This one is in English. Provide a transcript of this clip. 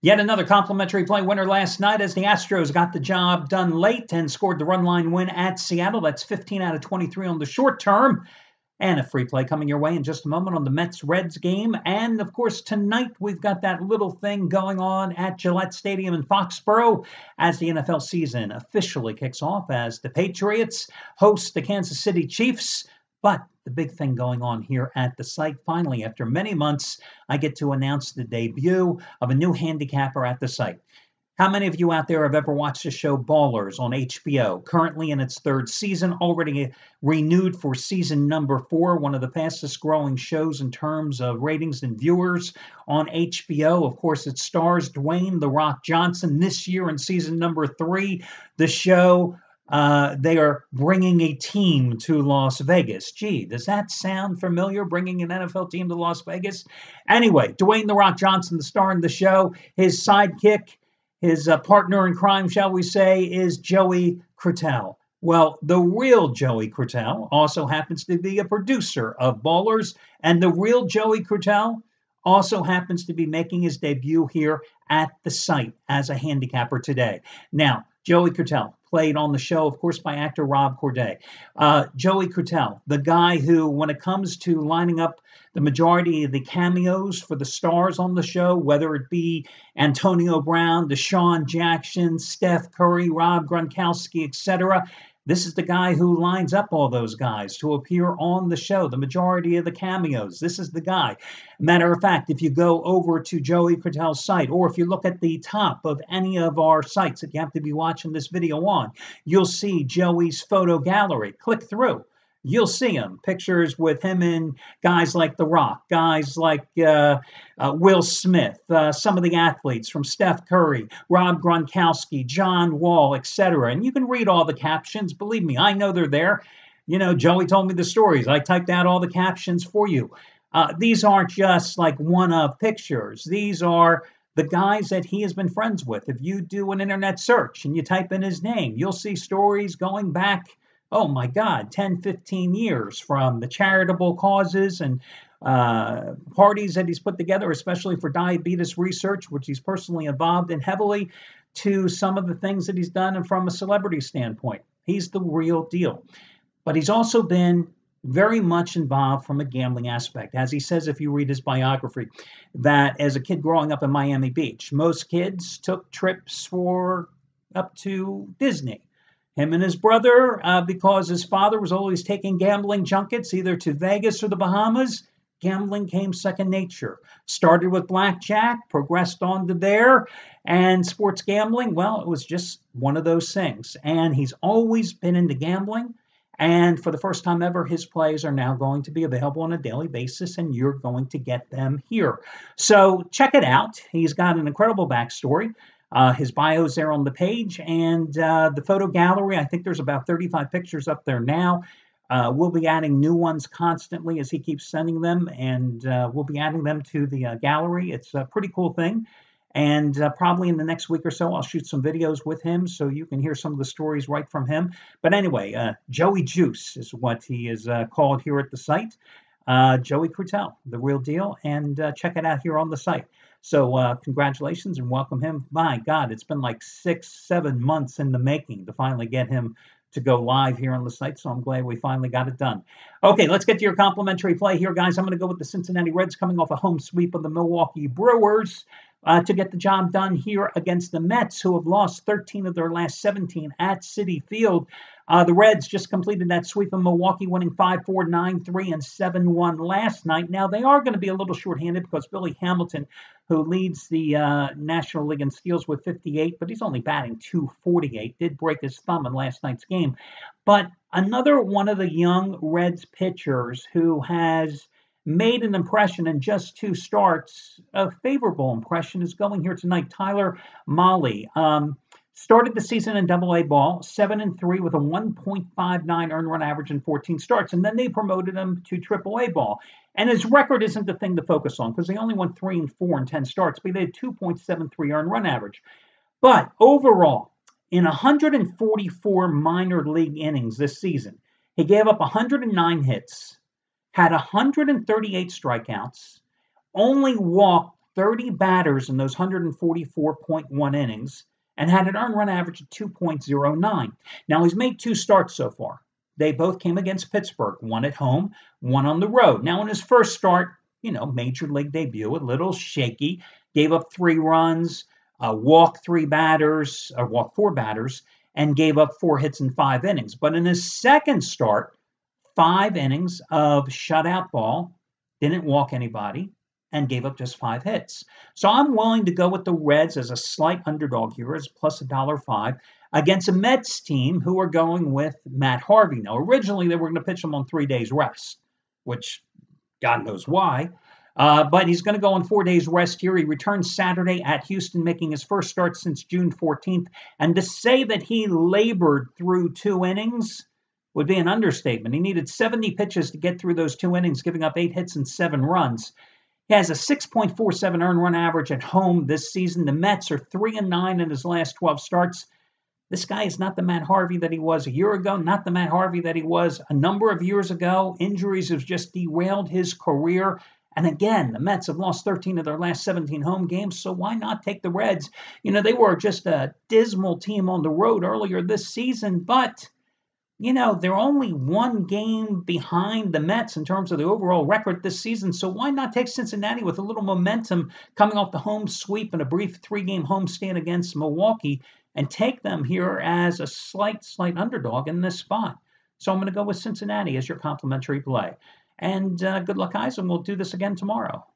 Yet another complimentary play winner last night as the Astros got the job done late and scored the run line win at Seattle. That's 15 out of 23 on the short term. And a free play coming your way in just a moment on the Mets-Reds game. And, of course, tonight we've got that little thing going on at Gillette Stadium in Foxborough as the NFL season officially kicks off as the Patriots host the Kansas City Chiefs. But the big thing going on here at the site, finally, after many months, I get to announce the debut of a new handicapper at the site. How many of you out there have ever watched the show Ballers on HBO? Currently in its third season, already renewed for season number 4, one of the fastest growing shows in terms of ratings and viewers on HBO. Of course, it stars Dwayne "The Rock" Johnson. This year in season number 3, the show, they are bringing a team to Las Vegas. Gee, does that sound familiar, bringing an NFL team to Las Vegas? Anyway, Dwayne "The Rock" Johnson, the star in the show, his sidekick, his partner in crime, shall we say, is Joey Krutel. Well, the real Joey Krutel also happens to be a producer of Ballers, and the real Joey Krutel also happens to be making his debut here at the site as a handicapper today. Now, Joey Krutel, played on the show, of course, by actor Rob Corday. Joey Krutel, the guy who, when it comes to lining up the majority of the cameos for the stars on the show, whether it be Antonio Brown, Deshaun Jackson, Steph Curry, Rob Gronkowski, etc., this is the guy who lines up all those guys to appear on the show, the majority of the cameos. This is the guy. Matter of fact, if you go over to Joey Krutel's site, or if you look at the top of any of our sites that you have to be watching this video on, you'll see Joey's photo gallery. Click through. You'll see him. Pictures with him and guys like The Rock, guys like Will Smith, some of the athletes from Steph Curry, Rob Gronkowski, John Wall, etc. And you can read all the captions. Believe me, I know they're there. You know, Joey told me the stories. I typed out all the captions for you. These aren't just like one-of pictures. These are the guys that he has been friends with. If you do an internet search and you type in his name, you'll see stories going back, oh my God, 10, 15 years, from the charitable causes and parties that he's put together, especially for diabetes research, which he's personally involved in heavily, to some of the things that he's done and from a celebrity standpoint. He's the real deal. But he's also been very much involved from a gambling aspect. As he says, if you read his biography, that as a kid growing up in Miami Beach, most kids took trips for up to Disney. Him and his brother, because his father was always taking gambling junkets, either to Vegas or the Bahamas, gambling came second nature. Started with blackjack, progressed on to there, and sports gambling, well, it was just one of those things. And he's always been into gambling. And for the first time ever, his plays are now going to be available on a daily basis, and you're going to get them here. So check it out. He's got an incredible backstory. His bio's there on the page, and the photo gallery, I think there's about 35 pictures up there now. We'll be adding new ones constantly as he keeps sending them, and we'll be adding them to the gallery. It's a pretty cool thing. And probably in the next week or so, I'll shoot some videos with him so you can hear some of the stories right from him. But anyway, Joey Juice is what he is called here at the site. Joey Krutel, the real deal. And check it out here on the site. So congratulations and welcome him. My God, it's been like 6-7 months in the making to finally get him to go live here on the site. So I'm glad we finally got it done. Okay, let's get to your complimentary play here, guys. I'm going to go with the Cincinnati Reds coming off a home sweep of the Milwaukee Brewers to get the job done here against the Mets, who have lost 13 of their last 17 at Citi Field. The Reds just completed that sweep in Milwaukee, winning 5-4, 9-3, and 7-1 last night. Now, they are going to be a little shorthanded because Billy Hamilton, who leads the National League in steals with 58, but he's only batting .248, did break his thumb in last night's game. But another one of the young Reds pitchers who has made an impression in just 2 starts, a favorable impression, is going here tonight. Tyler Mahle started the season in Double-A ball, 7-3 with a 1.59 earned run average in 14 starts, and then they promoted him to Triple-A ball. And his record isn't the thing to focus on because they only went 3-4 in 10 starts, but they had 2.73 earned run average. But overall, in 144 minor league innings this season, he gave up 109 hits, had 138 strikeouts, only walked 30 batters in those 144.1 innings and had an earned run average of 2.09. Now, he's made 2 starts so far. They both came against Pittsburgh, one at home, one on the road. Now, in his first start, major league debut, a little shaky, gave up 3 runs, walked 4 batters, and gave up 4 hits in 5 innings. But in his second start, 5 innings of shutout ball, didn't walk anybody, and gave up just 5 hits. So I'm willing to go with the Reds as a slight underdog here, as plus $1.05, against a Mets team who are going with Matt Harvey. Now, originally they were going to pitch him on 3 days rest, which God knows why. But he's going to go on 4 days rest here. He returns Saturday at Houston, making his first start since June 14th. And to say that he labored through 2 innings would be an understatement. He needed 70 pitches to get through those 2 innings, giving up 8 hits and 7 runs. He has a 6.47 earned run average at home this season. The Mets are 3-9 in his last 12 starts. This guy is not the Matt Harvey that he was a year ago, not the Matt Harvey that he was a number of years ago. Injuries have just derailed his career. And again, the Mets have lost 13 of their last 17 home games, so why not take the Reds? They were just a dismal team on the road earlier this season, but they're only 1 game behind the Mets in terms of the overall record this season. So why not take Cincinnati with a little momentum coming off the home sweep and a brief 3-game homestand against Milwaukee and take them here as a slight underdog in this spot? So I'm going to go with Cincinnati as your complimentary play. And good luck, guys, and we'll do this again tomorrow.